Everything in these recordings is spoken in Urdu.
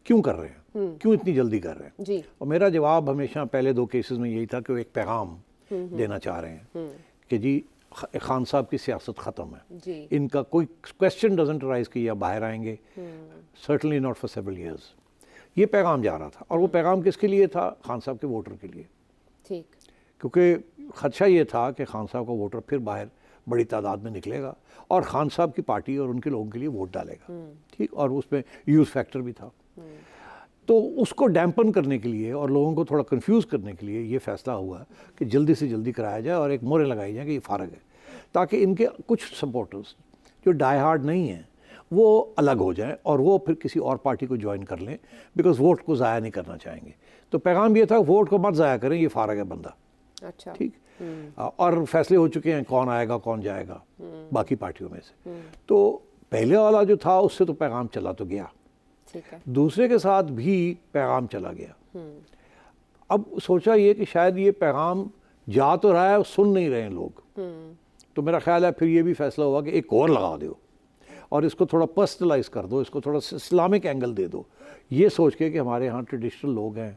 کیوں کر رہے ہیں, کیوں اتنی جلدی کر رہے ہیں. جی. اور میرا جواب ہمیشہ پہلے 2 کیسز میں یہی تھا کہ وہ ایک پیغام دینا چاہ رہے ہیں کہ جی خان صاحب کی سیاست ختم ہے, جی. ان کا کوئی کویسچن ڈزنٹ رائز کہ یہ باہر آئیں گے, certainly not for several years. یہ پیغام جا رہا تھا, اور وہ پیغام کس کے لیے تھا؟ خان صاحب کے ووٹر کے لیے. ٹھیک. کیونکہ خدشہ یہ تھا کہ خان صاحب کا ووٹر پھر باہر بڑی تعداد میں نکلے گا اور خان صاحب کی پارٹی اور ان کے لوگوں کے لیے ووٹ ڈالے گا. ٹھیک, اور اس میں یوز فیکٹر بھی تھا. تو اس کو ڈیمپن کرنے کے لیے اور لوگوں کو تھوڑا کنفیوز کرنے کے لیے یہ فیصلہ ہوا کہ جلدی سے جلدی کرایا جائے اور ایک مہرے لگائی جائیں کہ یہ فارغ ہے, تاکہ ان کے کچھ سپورٹرز جو ڈائی ہارڈ نہیں ہیں وہ الگ ہو جائیں اور وہ پھر کسی اور پارٹی کو جوائن کر لیں, بیکاز ووٹ کو ضائع نہیں کرنا چاہیں گے. تو پیغام یہ تھا ووٹ کو مت ضائع کریں, یہ فارغ ہے بندہ. اچھا. ٹھیک, اور فیصلے ہو چکے ہیں کون آئے گا کون جائے گا باقی پارٹیوں میں سے. تو پہلے والا جو تھا اس سے تو پیغام چلا تو گیا, دوسرے کے ساتھ بھی پیغام چلا گیا. اب سوچا یہ کہ شاید یہ پیغام جا تو رہا ہے, سن نہیں رہے ہیں لوگ. تو میرا خیال ہے پھر یہ بھی فیصلہ ہوا کہ ایک اور لگا دو اور اس کو تھوڑا پرسنلائز کر دو, اس کو تھوڑا اسلامک اینگل دے دو, یہ سوچ کے کہ ہمارے ہاں ٹریڈیشنل لوگ ہیں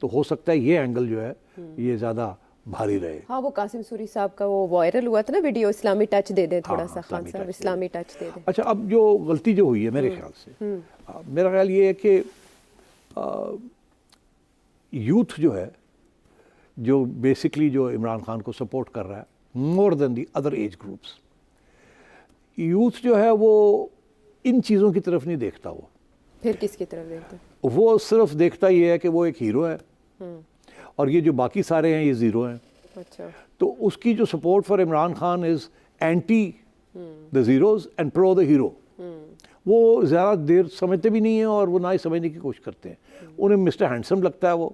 تو ہو سکتا ہے یہ اینگل جو ہے یہ زیادہ بھاری رہے. ہاں, وہ قاسم سوری صاحب کا وہ وائرل ہوا تھا نا ویڈیو, اسلامی ٹچ دے دیں تھوڑا سا خان صاحب, اسلامی ٹچ دے دیں. اچھا, اب جو غلطی جو ہوئی ہے میرے خیال سے, میرا خیال یہ ہے کہ یوتھ جو ہے جو بیسکلی جو عمران خان کو سپورٹ کر رہا ہے more than the other age groups, youth جو ہے وہ ان چیزوں کی طرف نہیں دیکھتا. وہ پھر کس کی طرف دیکھتا ہے؟ وہ صرف دیکھتا یہ ہے کہ وہ ایک ہیرو ہے اور یہ جو باقی سارے ہیں یہ زیرو ہیں. اچھا. تو اس کی جو support for Imran Khan is anti the zeros and pro the hero. وہ زیادہ دیر سمجھتے بھی نہیں ہیں اور وہ نہ ہی سمجھنے کی کوشش کرتے ہیں. انہیں مسٹر ہینڈسم لگتا ہے وہ,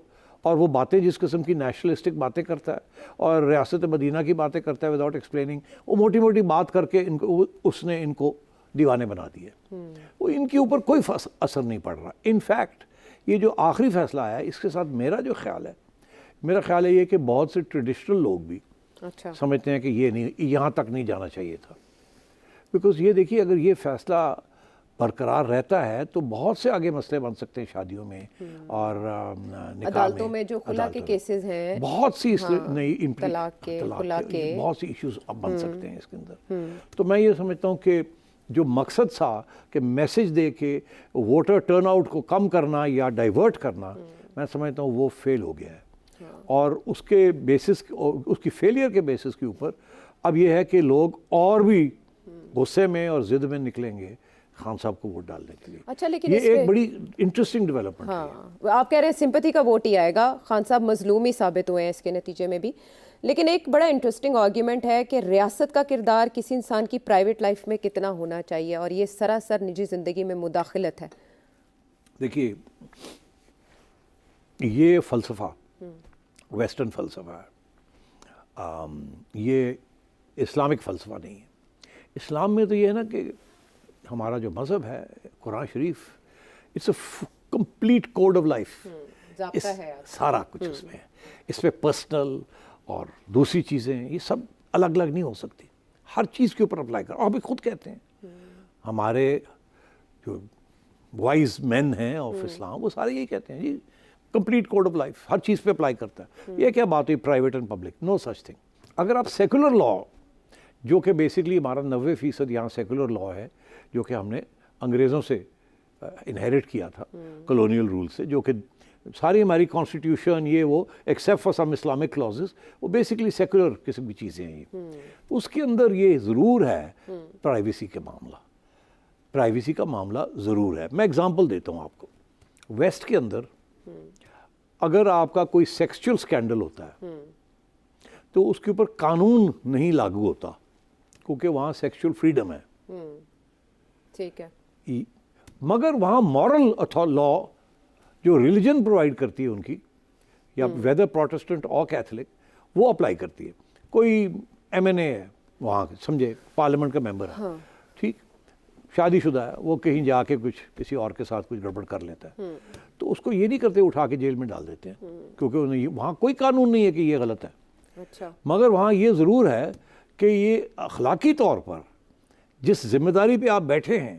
اور وہ باتیں جس قسم کی نیشنلسٹک باتیں کرتا ہے اور ریاست مدینہ کی باتیں کرتا ہے وداؤٹ ایکسپلیننگ, وہ موٹی موٹی بات کر کے اس نے ان کو دیوانے بنا دیے. وہ ان کے اوپر کوئی اثر نہیں پڑ رہا. ان فیکٹ یہ جو آخری فیصلہ آیا ہے اس کے ساتھ میرا جو خیال ہے, میرا خیال ہے یہ کہ بہت سے ٹریڈیشنل لوگ بھی سمجھتے ہیں کہ یہ نہیں, یہاں تک نہیں جانا چاہیے تھا. بیکاز یہ دیکھیے اگر یہ فیصلہ برقرار رہتا ہے تو بہت سے آگے مسئلے بن سکتے ہیں شادیوں میں اور نکاح عدالتوں میں جو خلا کے کیسز ہیں, بہت سی نئی طلاق کے بہت سی ایشوز اب بن سکتے ہیں اس کے اندر. تو میں یہ سمجھتا ہوں کہ جو مقصد تھا کہ میسج دے کے ووٹر ٹرن آؤٹ کو کم کرنا یا ڈائیورٹ کرنا, میں سمجھتا ہوں وہ فیل ہو گیا ہے. اور اس کے بیسس, اس کی فیلئر کے بیسس کے اوپر اب یہ ہے کہ لوگ اور بھی غصے میں اور ضد میں نکلیں گے خان صاحب کو ووٹ ڈالنے کے لیے. اچھا, لیکن یہ ایک بڑی انٹرسٹنگ ڈیولپمنٹ ہے. ہاں, آپ کہہ رہے ہیں سمپتھی کا ووٹ ہی آئے گا, خان صاحب مظلوم ہی ثابت ہوئے ہیں اس کے نتیجے میں بھی. لیکن ایک بڑا انٹرسٹنگ آرگیومنٹ ہے کہ ریاست کا کردار کسی انسان کی پرائیویٹ لائف میں کتنا ہونا چاہیے, اور یہ سراسر نجی زندگی میں مداخلت ہے. دیکھیے یہ فلسفہ ویسٹرن فلسفہ ہے, یہ اسلامک فلسفہ نہیں ہے. اسلام میں تو یہ ہے نا کہ ہمارا جو مذہب ہے Quran Sharif, it's a complete code of life, سارا کچھ اس میں ہے. اس میں پرسنل اور دوسری چیزیں یہ سب الگ الگ نہیں ہو سکتی, ہر چیز کے اوپر اپلائی کر. آپ خود کہتے ہیں ہمارے جو وائز مین ہیں آف اسلام وہ سارے یہی کہتے ہیں جی کمپلیٹ کوڈ آف لائف ہر چیز پہ اپلائی کرتا ہے. یہ کیا بات ہوئی private and public, no such thing. اگر آپ سیکولر لا, جو کہ بیسکلی ہمارا 90% یہاں سیکولر لا ہے جو کہ ہم نے انگریزوں سے انہیریٹ کیا تھا کلونیل رول سے, جو کہ ساری ہماری کانسٹیٹیوشن یہ وہ except for some Islamic clauses وہ بیسکلی سیکولر قسم کی چیزیں ہیں. اس کے اندر یہ ضرور ہے پرائیویسی کے معاملہ, پرائیویسی کا معاملہ ضرور ہے. میں اگزامپل دیتا ہوں آپ کو. ویسٹ کے اندر اگر آپ کا کوئی سیکسچل سکینڈل ہوتا ہے تو اس کے اوپر قانون نہیں لاگو ہوتا کیونکہ وہاں سیکسچل فریڈم ہے. ٹھیک ہے. مگر وہاں مورل لا جو ریلیجن پرووائڈ کرتی ہے ان کی, یا ویدر پروٹسٹنٹ اور کیتھولک, وہ اپلائی کرتی ہے. کوئی ایم این اے ہے وہاں سمجھے پارلیمنٹ کا ممبر ہے, ٹھیک, شادی شدہ ہے, وہ کہیں جا کے کچھ کسی اور کے ساتھ کچھ گڑبڑ کر لیتا ہے, تو اس کو یہ نہیں کرتے اٹھا کے جیل میں ڈال دیتے ہیں کیونکہ وہاں کوئی قانون نہیں ہے کہ یہ غلط ہے. اچھا. مگر وہاں یہ ضرور ہے کہ یہ اخلاقی طور پر جس ذمہ داری پہ آپ بیٹھے ہیں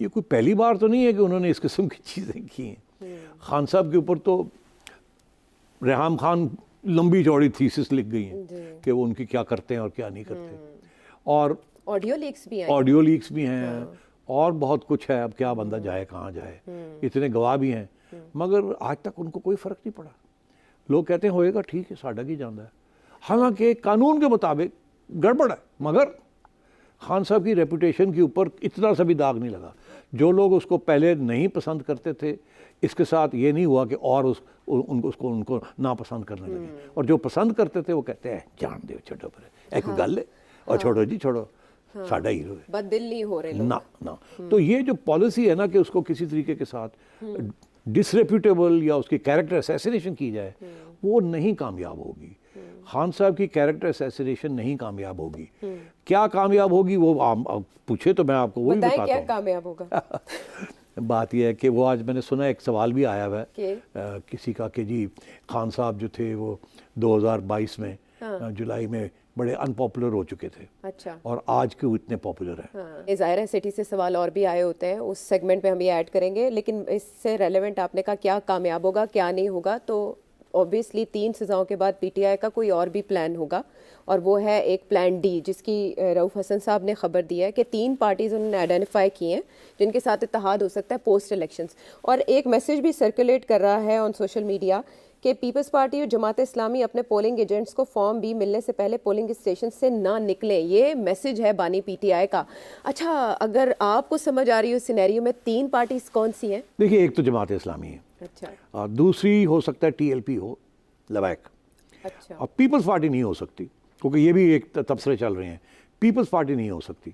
یہ کوئی پہلی بار تو نہیں ہے کہ انہوں نے اس قسم کی چیزیں کی ہیں. خان صاحب کے اوپر تو ریحام خان لمبی چوڑی تھیسس لکھ گئی ہیں کہ وہ ان کی کیا کرتے ہیں اور کیا نہیں کرتے, اور آڈیو لیکس بھی ہیں اور بہت کچھ ہے. اب کیا بندہ جائے کہاں جائے, اتنے گواہ بھی ہیں, مگر آج تک ان کو کوئی فرق نہیں پڑا. لوگ کہتے ہیں ہوئے گا ٹھیک ہے, ساڈا کی جاندا ہے, حالانکہ قانون کے مطابق گڑبڑ ہے, مگر خان صاحب کی ریپوٹیشن کے اوپر اتنا سا بھی داغ نہیں لگا. جو لوگ اس کو پہلے نہیں پسند کرتے تھے, اس کے ساتھ یہ نہیں ہوا کہ اور اس کو ناپسند کرنے لگے, اور جو پسند کرتے تھے وہ کہتے ہیں جان دے چھوٹو پر ایک گل ہے, اور چھوڑو جی چھوڑو, ساڈا ہیرو ہے, بد دل نہیں ہو رہے لوگ. نا. تو یہ جو پالیسی ہے نا کہ اس کو کسی طریقے کے ساتھ ڈسریپیوٹیبل یا اس کی کیریکٹر اسیسینیشن کی جائے, وہ نہیں کامیاب ہوگی. خان صاحب کی کیریکٹر اسیسینیشن نہیں کامیاب ہوگی. کیا کامیاب ہوگی وہ پوچھے تو میں آپ کو وہی بتاتا ہوں. کیا کامیاب ہوگا؟ بات یہ ہے کہ وہ آج میں نے سنا ایک سوال بھی آیا ہوا ہے کسی کا کہ جی خان صاحب جو تھے وہ 2022 میں جولائی میں بڑے ان پاپولر ہو چکے تھے, اچھا, اور آج کیوں اتنے پاپولر ہیں. ظاہر ہے سٹی سے سوال اور بھی آئے ہوتے ہیں, اس سیگمنٹ میں ہم یہ ایڈ کریں گے, لیکن اس سے ریلیونٹ آپ نے کہا کیا کامیاب ہوگا کیا نہیں ہوگا, تو اوبیسلی 3 سزاؤں کے بعد پی ٹی آئی کا کوئی اور بھی پلان ہوگا, اور وہ ہے ایک پلان ڈی, جس کی رؤف حسن صاحب نے خبر دی ہے کہ 3 پارٹیز انہوں نے آئیڈینٹیفائی کی ہیں جن کے ساتھ اتحاد ہو سکتا ہے پوسٹ الیکشنز. اور ایک میسج بھی سرکولیٹ کر رہا ہے آن سوشل میڈیا کہ پیپلز پارٹی اور جماعت اسلامی اپنے پولنگ ایجنٹس کو فارم بھی ملنے سے پہلے پولنگ اسٹیشن سے نہ نکلیں. یہ میسج ہے بانی پی ٹی آئی کا. اچھا, اگر آپ کو سمجھ آ رہی ہو سینیریو میں 3 پارٹیز کون سی ہیں؟ دیکھیے, ایک تو جماعت اسلامی ہے, اچھا, دوسری ہو سکتا ہے ٹی ایل پی ہو, لویک, اچھا, اور پیپلز پارٹی نہیں ہو سکتی, کیونکہ یہ بھی ایک تبصرے چل رہے ہیں, پیپلز پارٹی نہیں ہو سکتی.